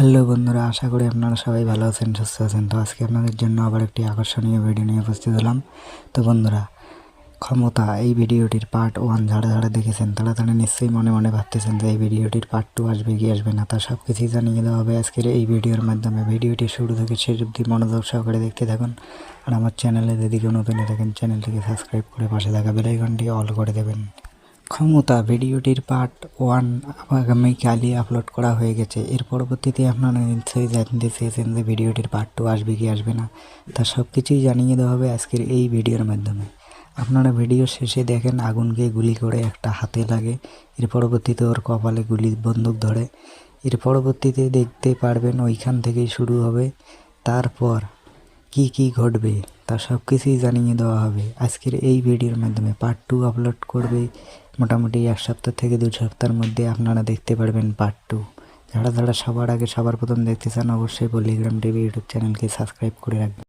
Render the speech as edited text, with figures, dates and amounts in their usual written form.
Hello বন্ধুরা, আশা করি আপনারা সবাই ভালো আছেন, সুস্থ আছেন। তো আজকে আপনাদের জন্য আবার একটি আকর্ষণীয় ভিডিও নিয়ে উপস্থিত হলাম। তো বন্ধুরা, ক্ষমতা এই ভিডিওটির পার্ট 1 যারা দেখেছেন তারা নিশ্চয়ই মনে মনে ভাবতেছেন যে এই ভিডিওটির পার্ট 2 আসবে কি আসবে না। তা সব কিছুই জানিয়ে দেওয়া হবে আজকের এই ভিডিওর মাধ্যমে। ভিডিওটি শুরু থেকে শেষ অবধি মনোযোগ সহকারে দেখতে থাকুন। আর আমার চ্যানেলে যদি কেউ নতুন থাকেন চ্যানেলটিকে সাবস্ক্রাইব করে পাশে থাকা বেল আইকনটি অল করে দেবেন। ক্ষমতা ভিডিওটির পার্ট 1 আগামীকালই আপলোড করা হয়ে গেছে। এর পরবর্তীতে আপনারা নিশ্চয়ই জানতে চেয়েছেন যে ভিডিওটির পার্ট 2 আসবে কি আসবে না। তা সব কিছুই জানিয়ে দেওয়া হবে আজকের এই ভিডিওর মাধ্যমে। আপনারা ভিডিও শেষে দেখেন আগুনকে গুলি করে একটা হাতে লাগে, এর পরবর্তীতে ওর কপালে গুলি বন্দুক ধরে। এর পরবর্তীতে দেখতে পারবেন ওইখান থেকেই শুরু হবে। তারপর কি ঘটবে তা সব কিছুই জানিয়ে দেওয়া হবে আজকের এই ভিডিওর মাধ্যমে। পার্ট 2 আপলোড করবে মোটামুটি 1 সপ্তাহ থেকে 2 সপ্তাহের মধ্যে আপনারা দেখতে পারবেন পার্ট 2। যারা সবার আগে সবার প্রথম দেখতে চান অবশ্যই পল্লিগ্রাম টিভি ইউটিউব চ্যানেলকে সাবস্ক্রাইব করে রাখবেন।